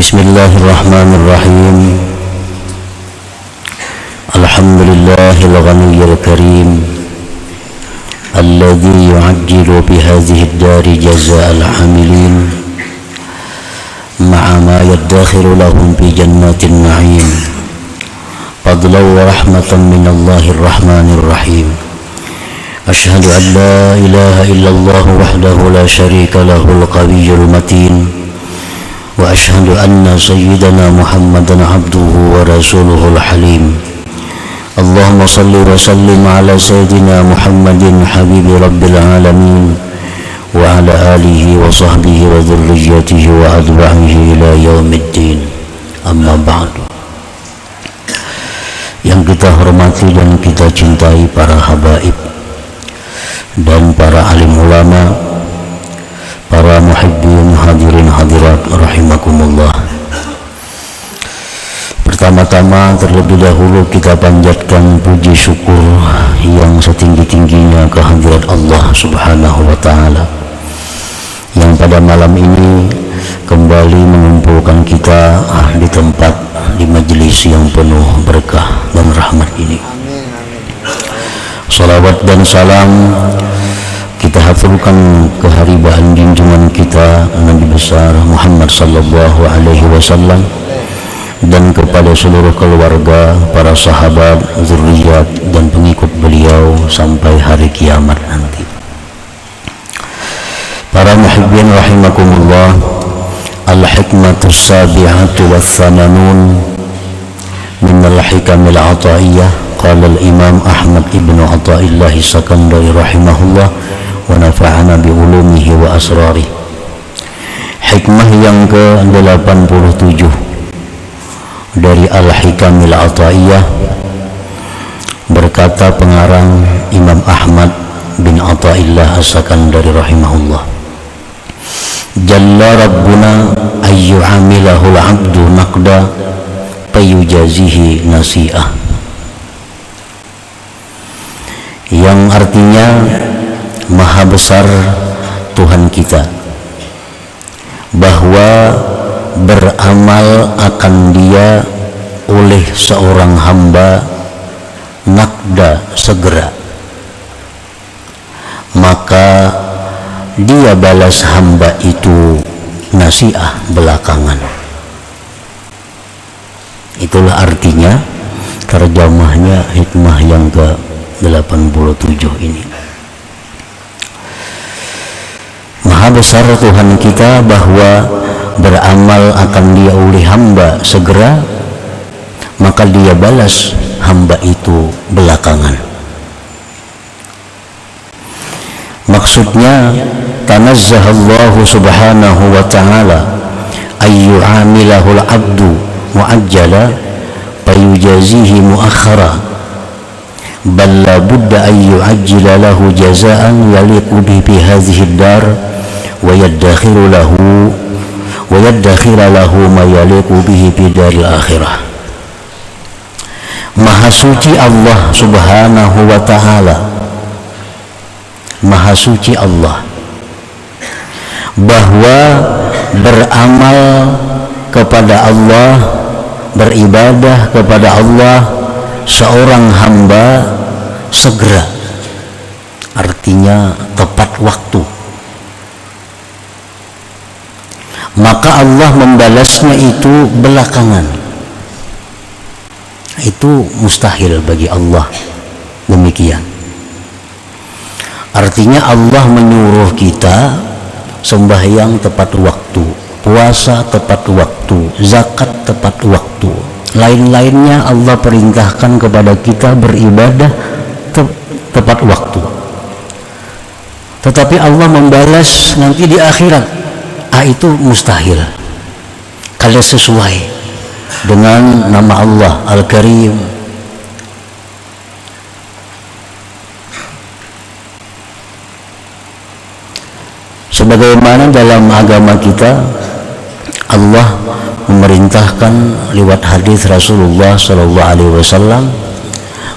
Bismillahirrahmanirrahim. Alhamdulillahil ghaniyyil karim alladzi yu'ajjilu bihadhihi ad-dari jazaa'al 'amilin ma'a ma yaddakhiru lahum fi jannatin na'im fadlan wa rahmatan minallahir rahmanir rahim. Asyhadu an la ilaha illallah wahdahu la syarika lahul qawiyyul matin wa asyhadu anna sayyidana Muhammadan abduhu wa rasuluhul halim. Allahumma salli wa sallim ala sayyidina Muhammadin habibi rabbil alamin wa ala alihi wa sahbihi wa dhurriyyatihi wa adba'ihi ila yaumiddin. Amma ba'du. Yang kita hormati dan kita cintai para habaib dan para alim ulama, para muhibbin hadirin hadirat rahimakumullah. Pertama-tama terlebih dahulu kita panjatkan puji syukur yang setinggi-tingginya kehadirat Allah Subhanahu wa taala yang pada malam ini kembali mengumpulkan kita di tempat, di majelis yang penuh berkah dan rahmat ini. Salawat dan salam kita hafalkan keharibaan junjungan kita Nabi besar Muhammad sallallahu alaihi wasallam dan kepada seluruh keluarga, para sahabat, zuriat dan pengikut beliau sampai hari kiamat nanti. Para muhibbin rahimakumullah, al-hikmatus sabi'atu wath-thamanun min al-hikamil ataiyah. Qala al-imam Ahmad ibnu Athaillah Sakandari rahimahullah wa nafa'ana bi ulumihi wa asrarih. Hikmah yang ke-87 dari Al-Hikamil Athaiyah, berkata pengarang Imam Ahmad bin Athaillah As-Sakandari rahimahullah, Jalla Rabbuna ayyu'amilahul abdu naqda payujazihi nasi'ah, yang artinya maha besar Tuhan kita bahwa beramal akan dia oleh seorang hamba nakda segera, maka dia balas hamba itu nasiah belakangan. Itulah artinya terjemahnya hikmah yang ke-87 ini. Maha besar Tuhan kita bahwa beramal akan dia oleh hamba segera, maka dia balas hamba itu belakangan. Maksudnya tanazzahallahu subhanahu wa ta'ala ayyu'amilahul abdu mu'ajjala payujazihi mu'akhara bal la budda ayyu'ajjila lahu jazaan yaliqu bi hadhihi ad-dar wa yaddakhiru lahu ma yaliqu bihi bidaril akhirah. Maha suci Allah subhanahu wa ta'ala, maha suci Allah, bahwa beramal kepada Allah, beribadah kepada Allah seorang hamba segera, artinya tepat waktu, maka Allah membalasnya itu belakangan. Itu mustahil bagi Allah demikian. Artinya Allah menyuruh kita sembahyang tepat waktu, puasa tepat waktu, zakat tepat waktu, lain-lainnya Allah perintahkan kepada kita beribadah tepat waktu. Tetapi Allah membalas nanti di akhirat, itu mustahil kalau sesuai dengan nama Allah Al-Karim. Sebagaimana dalam agama kita Allah memerintahkan lewat hadis Rasulullah sallallahu alaihi wasallam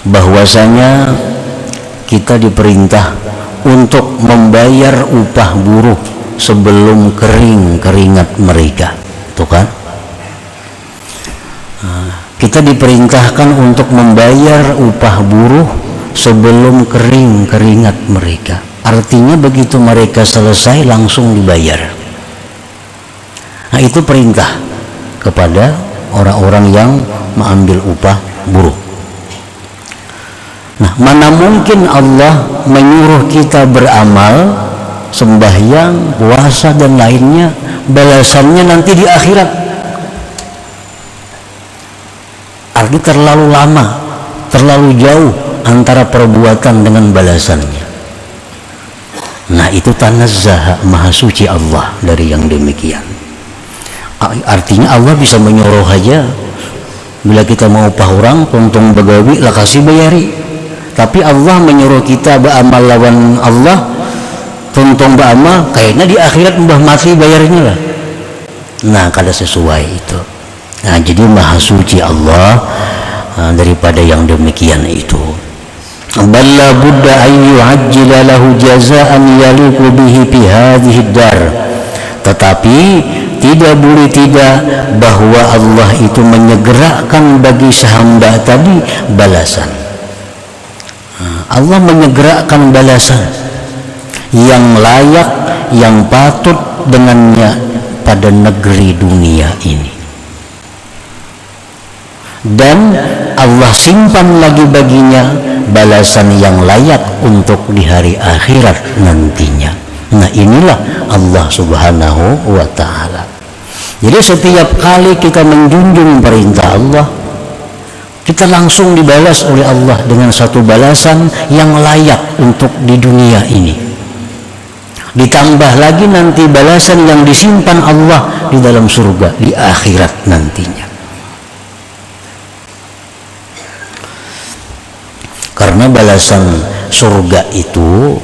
bahwasanya kita diperintah untuk membayar upah buruh sebelum kering keringat mereka. Tuh kan? Kita diperintahkan untuk membayar upah buruh sebelum kering keringat mereka. Artinya begitu mereka selesai langsung dibayar. Nah, itu perintah kepada orang-orang yang mengambil upah buruh. Nah, mana mungkin Allah menyuruh kita beramal, sembahyang, puasa dan lainnya, balasannya nanti di akhirat. Artinya terlalu lama, terlalu jauh antara perbuatan dengan balasannya. Nah, itu tanazzaha, maha suci Allah dari yang demikian. Artinya Allah bisa menyuruh aja, bila kita mau upah orang untung begawi lah kasih bayari. Tapi Allah menyuruh kita beramal lawan Allah, tuntung beramal kayaknya di akhirat mbah mati bayarnya lah. Nah, kada sesuai itu. Nah, jadi maha suci Allah daripada yang demikian itu. Balla budda ayyu ajjila lahu jazaan yaliqu bihi fi hadhihi dar. Tetapi tidak boleh tidak bahwa Allah itu menyegerakan bagi sehamba tadi balasan. Allah menyegerakan balasan yang layak, yang patut dengannya pada negeri dunia ini. Dan Allah simpan lagi baginya balasan yang layak untuk di hari akhirat nantinya. Nah, inilah Allah Subhanahu wa ta'ala. Jadi setiap kali kita menjunjung perintah Allah, kita langsung dibalas oleh Allah dengan satu balasan yang layak untuk di dunia ini. Ditambah lagi nanti balasan yang disimpan Allah di dalam surga di akhirat nantinya. Karena balasan surga itu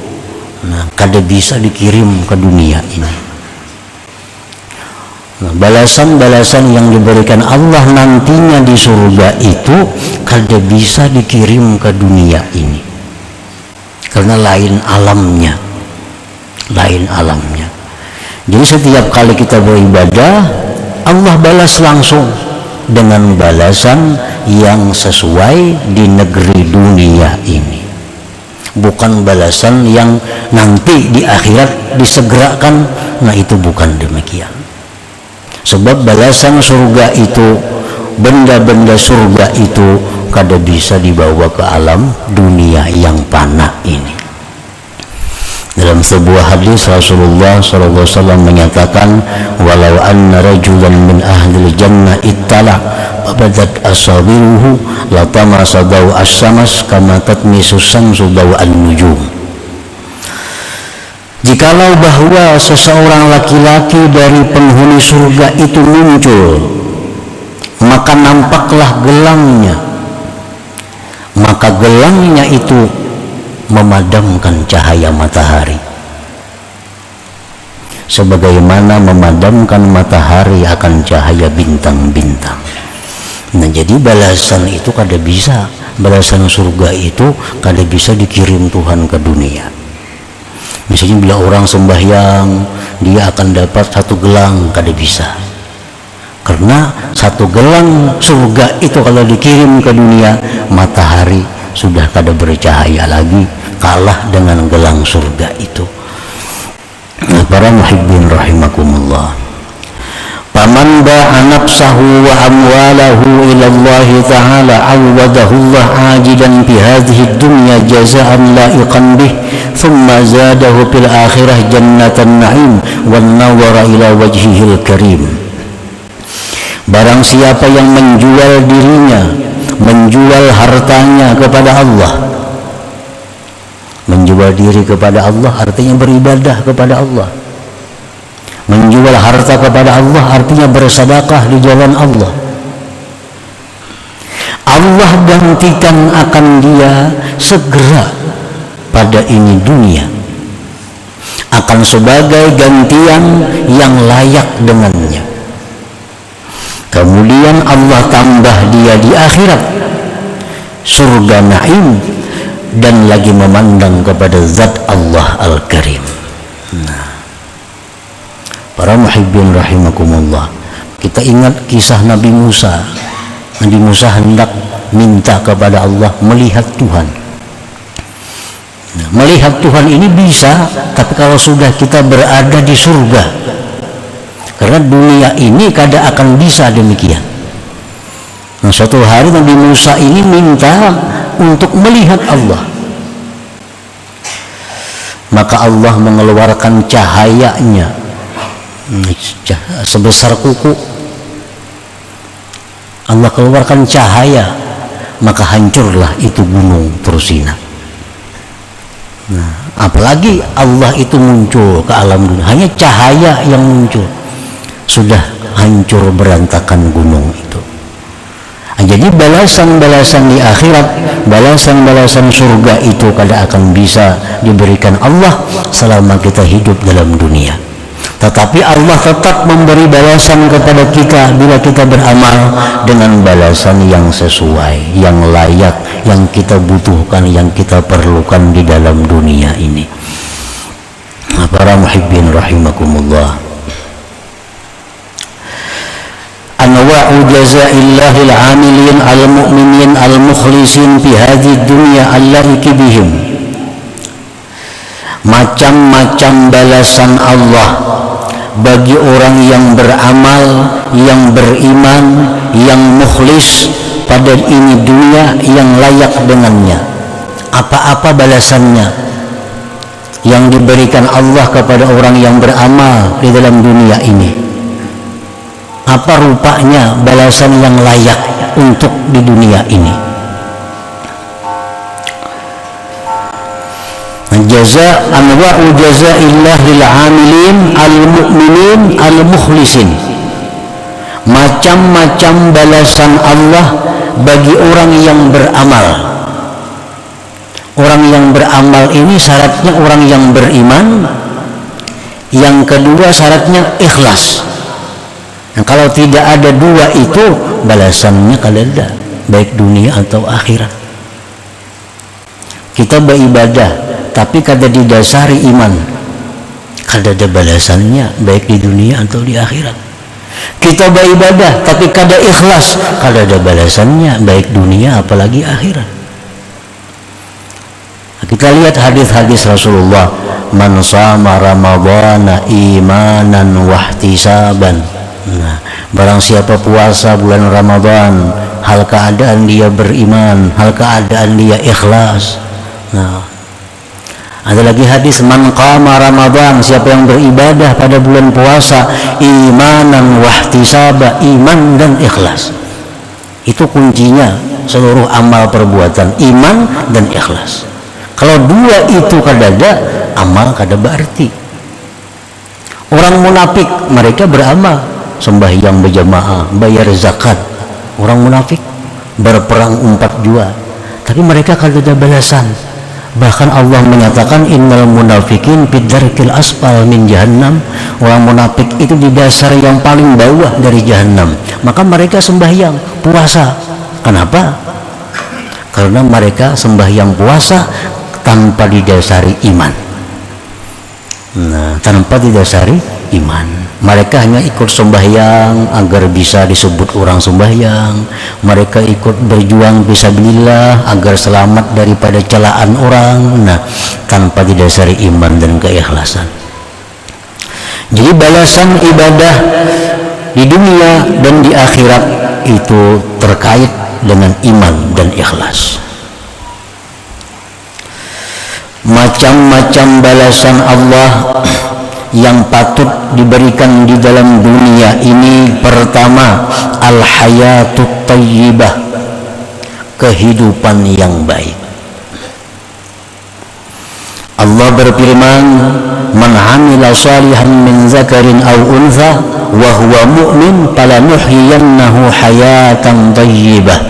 kada bisa dikirim ke dunia ini. Balasan-balasan yang diberikan Allah nantinya di surga itu kada bisa dikirim ke dunia ini. Karena lain alamnya. Jadi setiap kali kita beribadah, Allah balas langsung dengan balasan yang sesuai di negeri dunia ini, bukan balasan yang nanti di akhirat disegerakan. Nah, itu bukan demikian. Sebab balasan surga itu, benda-benda surga itu kada bisa dibawa ke alam dunia yang fana ini. Dalam sebuah hadis Rasulullah SAW menyatakan, walau anna rajulan min ahlil jannah ittala fabadat asabiruhu latama sadau as-samas kama tatmisu samsu daw an-nujum. Jikalau bahwa seseorang laki-laki dari penghuni surga itu muncul, maka nampaklah gelangnya, maka gelangnya itu memadamkan cahaya matahari, sebagaimana memadamkan matahari akan cahaya bintang-bintang. Nah, jadi balasan itu kada bisa, balasan surga itu kada bisa dikirim Tuhan ke dunia. Misalnya bila orang sembahyang, dia akan dapat satu gelang, kada bisa. Karena satu gelang surga itu kalau dikirim ke dunia, matahari sudah kada bercahaya lagi, kalah dengan gelang surga itu. Para muhibbin rahimakumullah, faman ba'a nafsahu wa amwalahu ila Allah ta'ala awadahu Allah ajidan fi hadhihi dunya jazaan la'iqan bih thumma zadahu fil akhirah jannatan na'im wan nawara ila wajhihil karim. Barang siapa yang menjual dirinya, menjual hartanya kepada Allah. Menjual diri kepada Allah artinya beribadah kepada Allah. Menjual harta kepada Allah artinya bersedekah di jalan Allah. Allah gantikan akan dia segera pada ini dunia, akan sebagai gantian yang layak dengannya. Kemudian Allah tambah dia di akhirat surga naim dan lagi memandang kepada zat Allah Al-Karim. Nah, para muhibbin rahimakumullah, kita ingat kisah Nabi Musa Nabi Musa hendak minta kepada Allah melihat Tuhan. Nah, melihat Tuhan ini bisa, tapi kalau sudah kita berada di surga, karena dunia ini kada akan bisa demikian. Nah, suatu hari Nabi Musa ini minta untuk melihat Allah, maka Allah mengeluarkan cahayanya sebesar kuku. Allah keluarkan cahaya, maka hancurlah itu gunung Tursina. Nah, apalagi Allah itu muncul ke alam dunia, hanya cahaya yang muncul sudah hancur berantakan gunung itu. Nah, jadi balasan-balasan di akhirat, balasan-balasan surga itu kada akan bisa diberikan Allah selama kita hidup dalam dunia. Tetapi Allah tetap memberi balasan kepada kita bila kita beramal dengan balasan yang sesuai, yang layak, yang kita butuhkan, yang kita perlukan di dalam dunia ini. Para muhibbin rahimakumullah, anwa'u jazaa'illahil 'amilin al-mu'minin al-mukhlisin fi hadhihi dunya allaiki bihim. Macam-macam balasan Allah bagi orang yang beramal, yang beriman, yang mukhlis pada ini dunia, yang layak dengannya. Apa-apa balasannya yang diberikan Allah kepada orang yang beramal di dalam dunia ini? Apa rupanya balasan yang layak untuk di dunia ini? Jaza anwa'u jazaa'illahil 'amilin al-mu'minin al-mukhlisin. Macam-macam balasan Allah bagi orang yang beramal. Orang yang beramal ini syaratnya orang yang beriman. Yang kedua syaratnya ikhlas. Nah, kalau tidak ada dua itu, balasannya kada ada, baik dunia atau akhirat. Kita beribadah tapi kada didasari iman, kada ada balasannya baik di dunia atau di akhirat. Kita beribadah tapi kada ikhlas, kada ada balasannya baik dunia apalagi akhirat. Kita lihat hadis-hadis Rasulullah, man shama ramadhana imanan wahtisaban. Nah, barang siapa puasa bulan Ramadan hal keadaan dia beriman, hal keadaan dia ikhlas. Nah, ada lagi hadis, man qama Ramadan, siapa yang beribadah pada bulan puasa imanan wahtisaba, iman dan ikhlas. Itu kuncinya seluruh amal perbuatan, iman dan ikhlas. Kalau dua itu kada ada, amal kada berarti. Orang munafik mereka beramal, sembahyang berjamaah, bayar zakat. Orang munafik berperang 4 jua, tapi mereka kada ada balasan. Bahkan Allah menyatakan innal munafikin fid-darkil asfal min jahannam. Orang munafik itu di dasar yang paling bawah dari jahannam. Maka mereka sembahyang, puasa. Kenapa? Karena mereka sembahyang puasa tanpa didasari iman. Nah, tanpa didasari iman. Mereka hanya ikut sembahyang agar bisa disebut orang sembahyang. Mereka ikut berjuang fisabilillah agar selamat daripada celaan orang. Nah, tanpa didasari iman dan keikhlasan. Jadi balasan ibadah di dunia dan di akhirat itu terkait dengan iman dan ikhlas. Macam-macam balasan Allah yang patut diberikan di dalam dunia ini. Pertama, al-hayatut thayyibah, kehidupan yang baik. Allah berfirman, man 'amila shalihan min zakarin aw untha wa huwa mu'min falanuhyiyannahu hayatan thayyibah.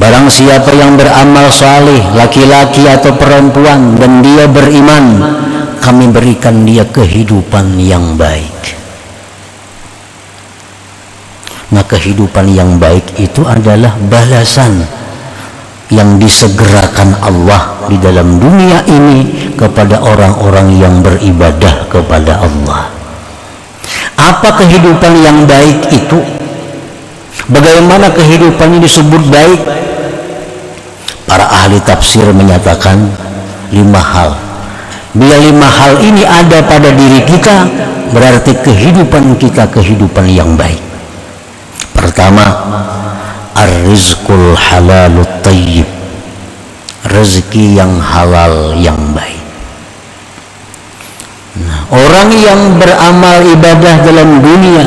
Barang siapa yang beramal saleh, laki-laki atau perempuan, dan dia beriman, kami berikan dia kehidupan yang baik. Nah, kehidupan yang baik itu adalah balasan yang disegerakan Allah di dalam dunia ini kepada orang-orang yang beribadah kepada Allah. Apa kehidupan yang baik itu? Bagaimana kehidupan ini disebut baik? Para ahli tafsir menyatakan 5 hal. Bila 5 hal ini ada pada diri kita, berarti kehidupan kita kehidupan yang baik. Pertama, ar-rizqul halalut tayyib, rezeki yang halal yang baik. Nah, orang yang beramal ibadah dalam dunia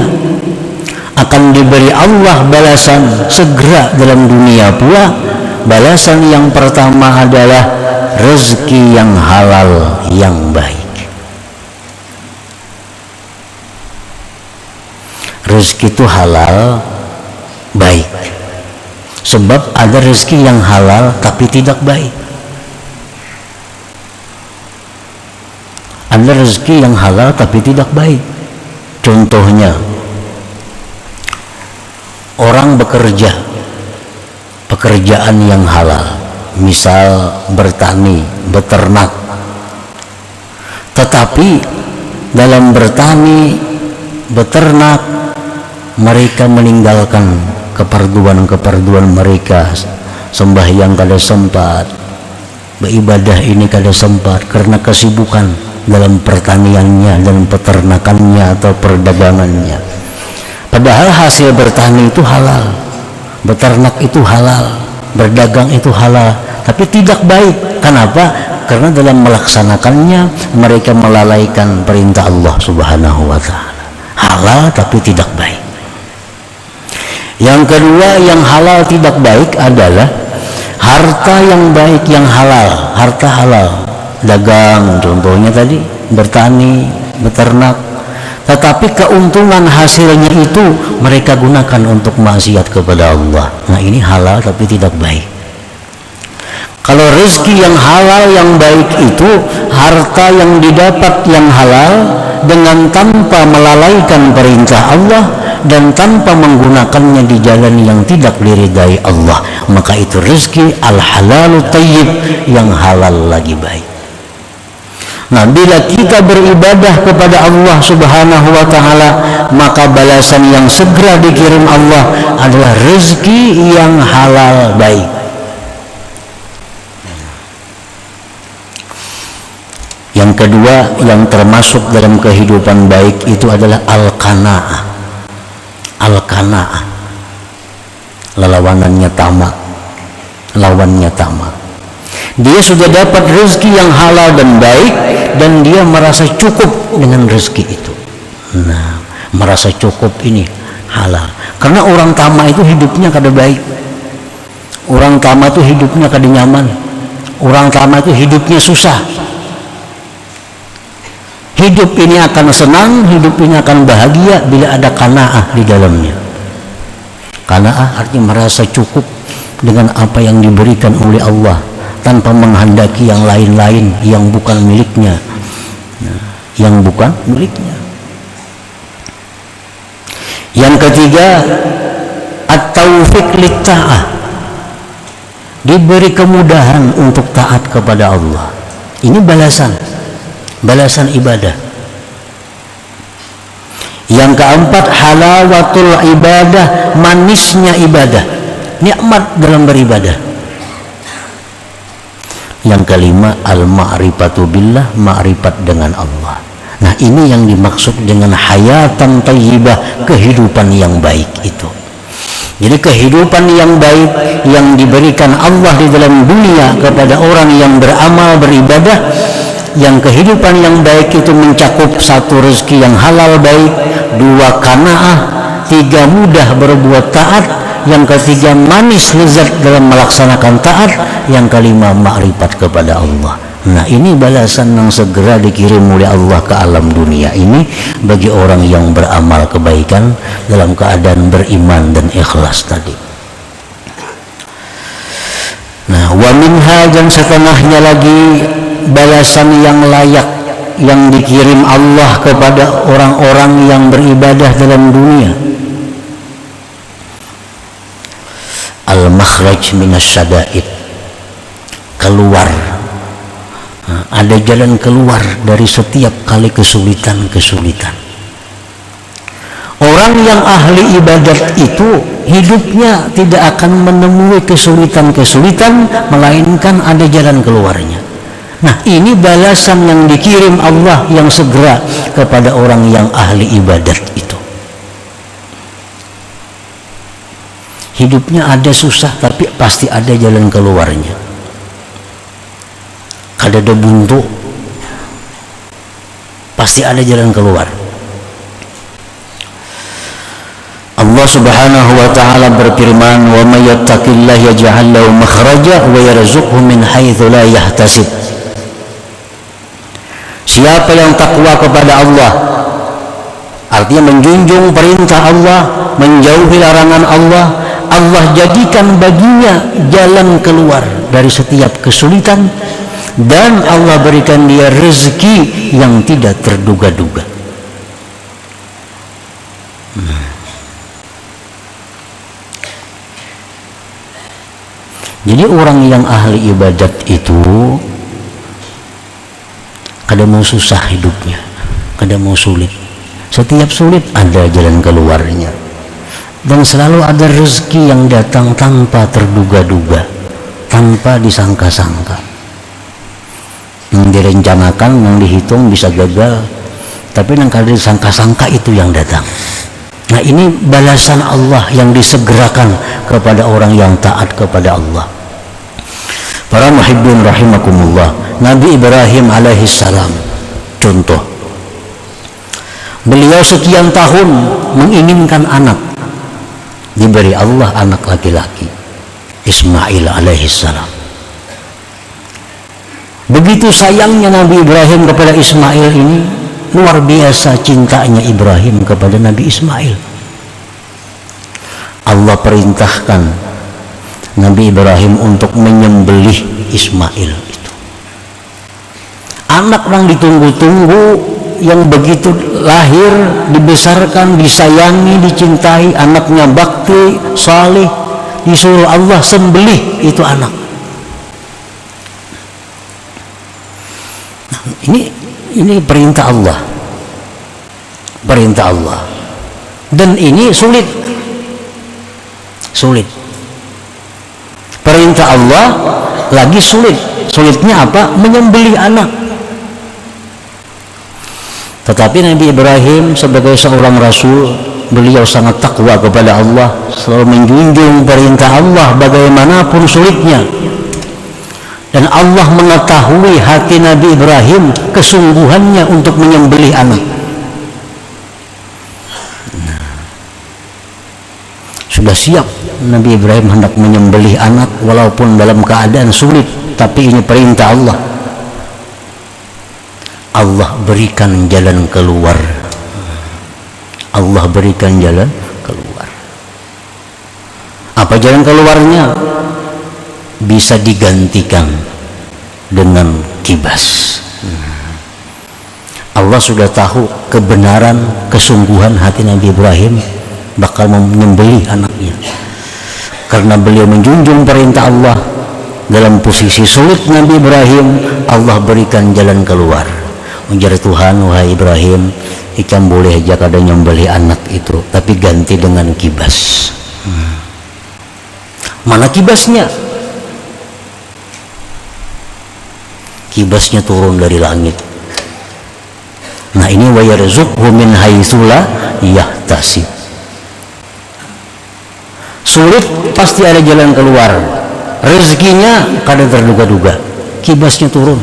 akan diberi Allah balasan segera dalam dunia pula. Balasan yang pertama adalah rezeki yang halal yang baik. Rezeki itu halal baik. Sebab ada rezeki yang halal tapi tidak baik. Ada rezeki yang halal tapi tidak baik. Contohnya, orang bekerja pekerjaan yang halal, misal bertani, beternak, tetapi dalam bertani, beternak mereka meninggalkan keperduan mereka, sembahyang kada sempat, beribadah ini kada sempat karena kesibukan dalam pertaniannya, dalam peternakannya atau perdagangannya. Padahal hasil bertani itu halal, beternak itu halal, berdagang itu halal, tapi tidak baik. Kenapa? Karena dalam melaksanakannya mereka melalaikan perintah Allah Subhanahu wa ta'ala. Halal tapi tidak baik. Yang kedua, yang halal tidak baik adalah harta yang baik yang halal, harta halal, dagang contohnya tadi, bertani, beternak, tetapi keuntungan hasilnya itu mereka gunakan untuk maksiat kepada Allah. Nah, ini halal tapi tidak baik. Kalau rezeki yang halal yang baik itu harta yang didapat yang halal dengan tanpa melalaikan perintah Allah dan tanpa menggunakannya di jalan yang tidak diridai Allah, maka itu rezeki al-halalu tayyib, yang halal lagi baik. Nah, bila kita beribadah kepada Allah Subhanahu wa ta'ala, maka balasan yang segera dikirim Allah adalah rezeki yang halal baik. Yang kedua yang termasuk dalam kehidupan baik itu adalah al-qanaah. Al-qanaah, lawanannya tamak, lawannya tamak. Dia sudah dapat rezeki yang halal dan baik dan dia merasa cukup dengan rezeki itu. Nah, merasa cukup ini halal. Karena orang tamak itu hidupnya kada baik. Orang tamak itu hidupnya kada nyaman. Orang tamak itu hidupnya susah. Hidup ini akan senang, hidup ini akan bahagia bila ada qanaah di dalamnya. Qanaah artinya merasa cukup dengan apa yang diberikan oleh Allah, tanpa menghendaki yang lain-lain yang bukan miliknya, yang bukan miliknya. Yang ketiga, at-taufiq lit-ta'ah, diberi kemudahan untuk taat kepada Allah. Ini balasan ibadah. Yang keempat, halawatul ibadah, manisnya ibadah, nikmat dalam beribadah. Yang kelima, al-ma'rifatu billah, ma'rifat dengan Allah. Nah, ini yang dimaksud dengan hayatan thayyibah, kehidupan yang baik itu. Jadi kehidupan yang baik yang diberikan Allah di dalam dunia kepada orang yang beramal beribadah, yang kehidupan yang baik itu mencakup 1, rezeki yang halal baik, 2, qanaah, 3, mudah berbuat taat, yang ketiga manis lezat dalam melaksanakan taat, yang kelima makrifat kepada Allah. Nah, ini balasan yang segera dikirim oleh Allah ke alam dunia ini bagi orang yang beramal kebaikan dalam keadaan beriman dan ikhlas tadi. Nah, wa minha, dan setengahnya lagi balasan yang layak yang dikirim Allah kepada orang-orang yang beribadah dalam dunia. Al-makhraj minasyada'id, keluar, ada jalan keluar dari setiap kali kesulitan-kesulitan. Orang Orang yang ahli ibadat itu hidupnya tidak akan menemui kesulitan-kesulitan, melainkan ada jalan keluarnya. Nah, ini balasan yang dikirim Allah yang segera kepada orang yang ahli ibadat itu. Hidupnya ada susah, tapi pasti ada jalan keluarnya. Kada ada buntu, pasti ada jalan keluar. Allah Subhanahu wa taala berfirman, "Wa may yattaqillaha yaj'al lahu makhraja wa yarzuqhu min haitsu la yahtasib." Siapa yang takwa kepada Allah, artinya menjunjung perintah Allah, menjauhi larangan Allah, Allah jadikan baginya jalan keluar dari setiap kesulitan, dan Allah berikan dia rezeki yang tidak terduga-duga. Jadi orang yang ahli ibadat itu kada mau susah hidupnya, kada mau sulit. Setiap sulit ada jalan keluarnya, dan selalu ada rezeki yang datang tanpa terduga-duga, tanpa disangka-sangka. Yang direncanakan, yang dihitung bisa gagal, tapi yang kada disangka-sangka itu yang datang. Nah, ini balasan Allah yang disegerakan kepada orang yang taat kepada Allah. Para muhibbin rahimakumullah, Nabi Ibrahim alaihissalam contoh. Beliau sekian tahun menginginkan anak, diberi Allah anak laki-laki, Ismail alaihissalam. Begitu sayangnya Nabi Ibrahim kepada Ismail ini, luar biasa cintanya Ibrahim kepada Nabi Ismail. Allah perintahkan Nabi Ibrahim untuk menyembelih Ismail itu. Anak yang ditunggu-tunggu, yang begitu lahir, dibesarkan, disayangi, dicintai, anaknya bakti, saleh, disuruh Allah sembelih itu anak. Nah, ini perintah Allah. Perintah Allah. Dan ini sulit. Perintah Allah lagi sulit. Sulitnya apa? Menyembelih anak. Tetapi Nabi Ibrahim sebagai seorang rasul, beliau sangat takwa kepada Allah, selalu menjunjung perintah Allah bagaimanapun sulitnya. Dan Allah mengetahui hati Nabi Ibrahim, kesungguhannya untuk menyembelih anak. Sudah siap Nabi Ibrahim hendak menyembelih anak walaupun dalam keadaan sulit, tapi ini perintah Allah. Allah berikan jalan keluar. Allah berikan jalan keluar. Apa jalan keluarnya? Bisa digantikan dengan kibas. Allah sudah tahu kebenaran, kesungguhan hati Nabi Ibrahim bakal menyembelih anaknya. Karena beliau menjunjung perintah Allah, dalam posisi sulit Nabi Ibrahim, Allah berikan jalan keluar. Ujar Tuhan, wahai Ibrahim, ikan boleh aja kada nyembelih anak itu, tapi ganti dengan kibas. Mana kibasnya? Kibasnya turun dari langit. Nah, ini wa yarzuqhu min haitsu la yahtasib. Sulit pasti ada jalan keluar. Rezekinya kada terduga-duga. Kibasnya turun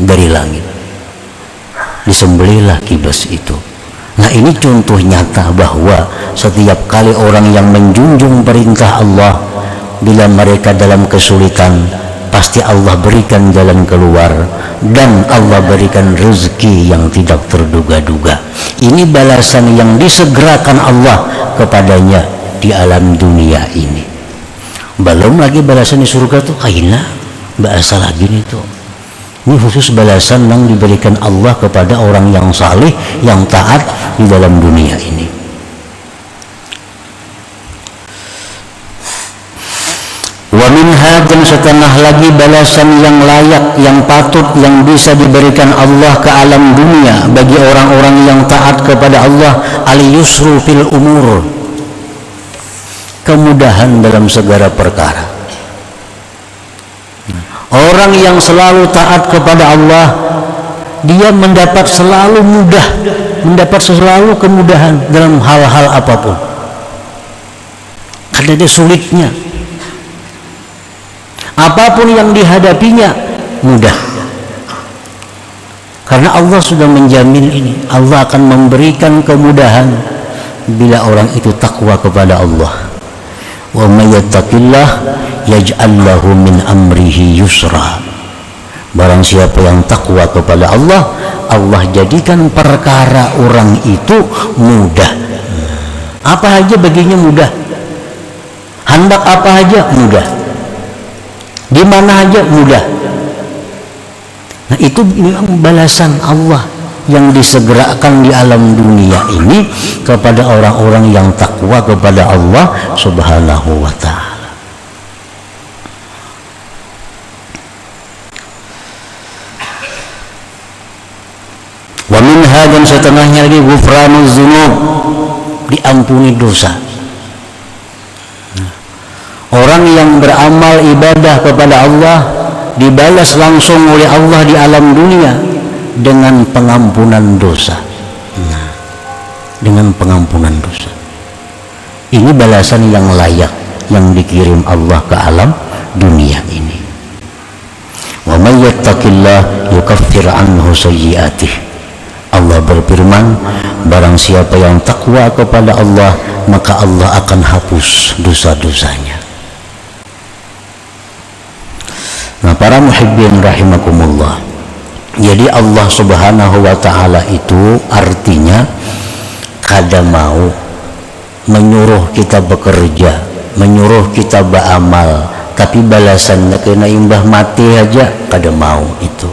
dari langit. Disembelihlah kibas itu. Nah, ini contoh nyata bahwa setiap kali orang yang menjunjung perintah Allah, bila mereka dalam kesulitan, pasti Allah berikan jalan keluar, dan Allah berikan rezeki yang tidak terduga-duga. Ini balasan yang disegerakan Allah kepadanya di alam dunia ini. Belum lagi balasan di surga tuh kaina bahasa lagi nih tuh. Ini khusus balasan yang diberikan Allah kepada orang yang saleh, yang taat di dalam dunia ini. Wa minha dan setengah lagi balasan yang layak, yang patut, yang bisa diberikan Allah ke alam dunia bagi orang-orang yang taat kepada Allah, al-yusru fil umur, kemudahan dalam segala perkara. Orang yang selalu taat kepada Allah, dia mendapat selalu mudah, mendapat selalu kemudahan dalam hal-hal apapun. Karena dia sulitnya, apapun yang dihadapinya mudah. Karena Allah sudah menjamin ini, Allah akan memberikan kemudahan bila orang itu takwa kepada Allah. Wa may yattaqillah yaj'al lahu min amrihi yusra. Barang siapa yang takwa kepada Allah, Allah jadikan perkara orang itu mudah. Apa aja baginya mudah. Hendak apa aja mudah. Di mana aja mudah. Nah, itu balasan Allah yang disegerakan di alam dunia ini kepada orang-orang yang takwa kepada Allah Subhanahu wa ta'ala. Wa minha, dan setengahnya lagi ghufranuz dzunub, diampuni dosa. Orang yang beramal ibadah kepada Allah dibalas langsung oleh Allah di alam dunia dengan pengampunan dosa. Nah, dengan pengampunan dosa. Ini balasan yang layak yang dikirim Allah ke alam dunia ini. Wa may yattaqillah yukaffir anhu sayyi'atihi. Allah berfirman, barang siapa yang takwa kepada Allah, maka Allah akan hapus dosa-dosanya. Nah, para muhibbin rahimakumullah, jadi Allah Subhanahu wa ta'ala itu artinya kada mau menyuruh kita bekerja, menyuruh kita beramal, tapi balasannya kena imbah mati aja kada mau. Itu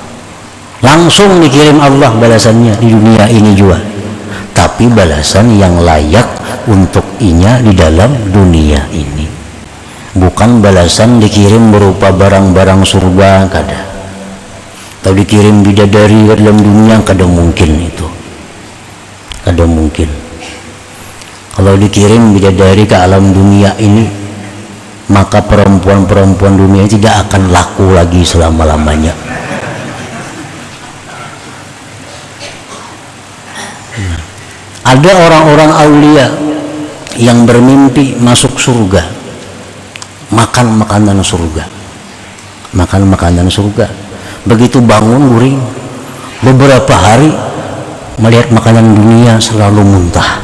langsung dikirim Allah balasannya di dunia ini juga, tapi balasan yang layak untuk inya di dalam dunia ini, bukan balasan dikirim berupa barang-barang surga, kada. Atau dikirim bidadari ke dalam dunia, kada mungkin itu, kada mungkin. Kalau dikirim bidadari ke alam dunia ini, maka perempuan-perempuan dunia tidak akan laku lagi selama-lamanya. Ada orang-orang aulia yang bermimpi masuk surga, makan makanan surga, makan makanan surga. Begitu bangun guring, beberapa hari melihat makanan dunia selalu muntah.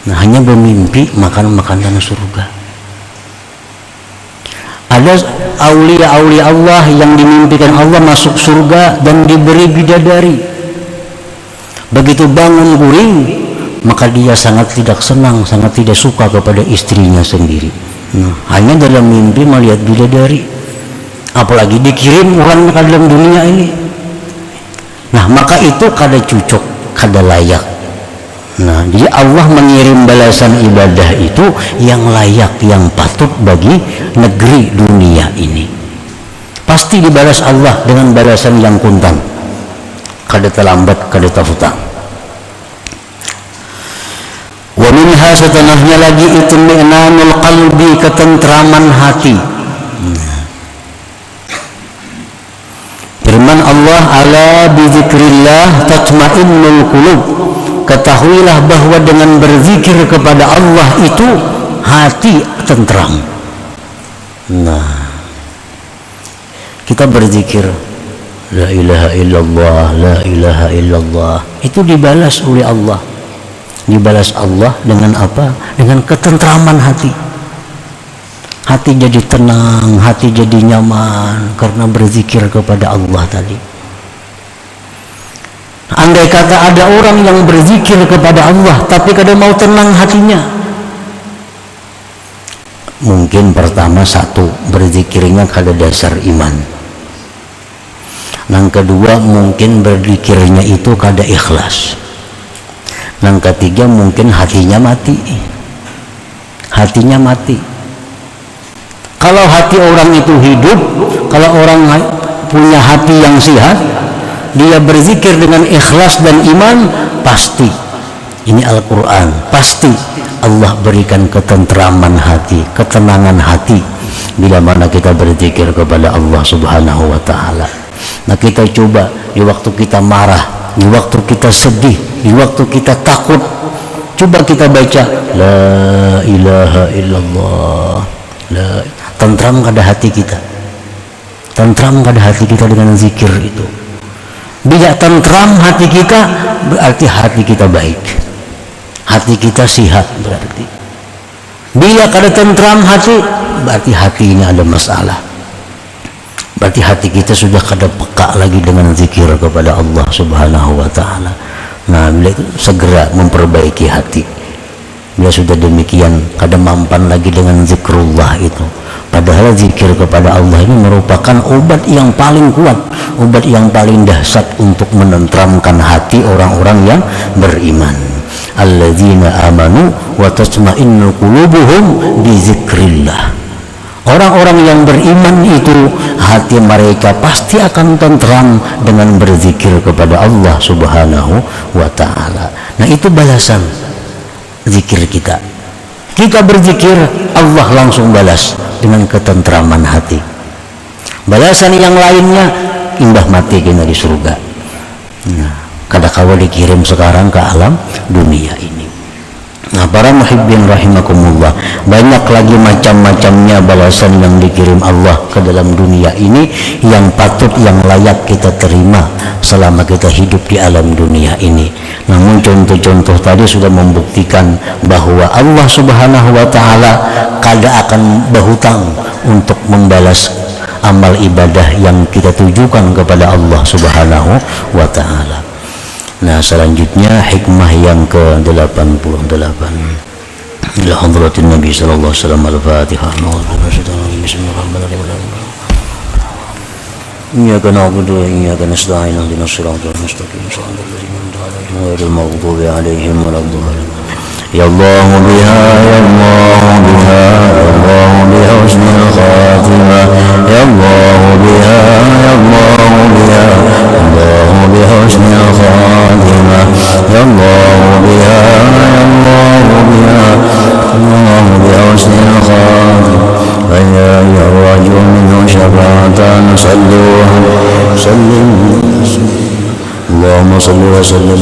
Nah, hanya bermimpi makan makanan surga. Ada aulia-aulia Allah yang dimimpikan Allah masuk surga dan diberi bidadari. Begitu bangun guring, maka dia sangat tidak senang, sangat tidak suka kepada istrinya sendiri. Nah, hanya dalam mimpi melihat bidadari, apalagi dikirim orang ke dalam dunia ini. Nah, maka itu kada cocok, kada layak. Nah, jadi Allah mengirim balasan ibadah itu yang layak, yang patut bagi negeri dunia ini. Pasti dibalas Allah dengan balasan yang kuntan, kada terlambat, kada terhutang. Wa minha, setengahnya lagi itminanul qalbi, ketentraman hati. Firman Allah, ala bizikrillah tatmainnul qulub. Ketahuilah bahwa dengan berzikir kepada Allah itu hati tentram. Nah, kita berzikir la ilaha illallah, la ilaha illallah, itu dibalas oleh Allah. Dibalas Allah dengan apa? Dengan ketentraman hati. Hati jadi tenang, hati jadi nyaman karena berzikir kepada Allah tadi. Andai kata ada orang yang berzikir kepada Allah tapi kada mau tenang hatinya, mungkin pertama satu, berzikirnya kada dasar iman. Yang kedua, mungkin berzikirnya itu kada ikhlas. Yang ketiga, mungkin hatinya mati. Hatinya mati. Kalau hati orang itu hidup, kalau orang punya hati yang sehat, dia berzikir dengan ikhlas dan iman, pasti ini Al-Quran, pasti Allah berikan ketentraman hati, ketenangan hati bila mana kita berzikir kepada Allah Subhanahu wa Ta'ala. Nah, kita coba di waktu kita marah, di waktu kita sedih, di waktu kita takut, coba kita baca la ilaha illallah, tentram pada hati kita, tentram pada hati kita dengan zikir itu. Bila tentram hati kita, berarti hati kita baik, hati kita sehat. Berarti bila kada tentram hati, berarti hati ini ada masalah, berarti hati kita sudah kada peka lagi dengan zikir kepada Allah Subhanahu wa Ta'ala. Nah, bila itu segera memperbaiki hati. Bila sudah demikian, kada mampan lagi dengan zikrullah itu. Padahal zikir kepada Allah ini merupakan obat yang paling kuat, obat yang paling dahsyat untuk menenteramkan hati orang-orang yang beriman. Alladzina amanu wa tatma'innu qulubuhum bi zikrillah. Orang-orang yang beriman itu hati mereka pasti akan tentram dengan berzikir kepada Allah Subhanahu wa Ta'ala. Nah, itu balasan zikir kita. Kita berzikir, Allah langsung balas dengan ketentraman hati. Balasan yang lainnya, indah mati kita di surga. Nah, kadang-kala dikirim sekarang ke alam dunia ini. Nah, para muhibbin rahimakumullah, banyak lagi macam-macamnya balasan yang dikirim Allah ke dalam dunia ini yang patut, yang layak kita terima selama kita hidup di alam dunia ini. Namun contoh-contoh tadi sudah membuktikan bahwa Allah Subhanahu wa Ta'ala kada akan berhutang untuk membalas amal ibadah yang kita tujukan kepada Allah Subhanahu wa Ta'ala. Nah, selanjutnya hikmah yang ke-88 ila hadratin Nabi sallallahu alaihi wasallam. Al-Fatihah. Bismillahirrahmanirrahim. Iyyaka na'budu wa iyyaka nasta'in. Ihdinas siratal mustaqim. Shiratal ladzina an'amta 'alaihim ghairil maghdubi 'alaihim waladdallin. Ya Allah biha, ya Allah biha, ya Allah biha husnul khatimah. Ya Allah biha, ya Allah biha, ya Allah biha husnul khatimah. Ya Allah biha, ya Allah biha, ya Allah biha husnul khatimah. Wa ya yarju minhu syafa'atan sallu sallim. Allahumma salli wa sallim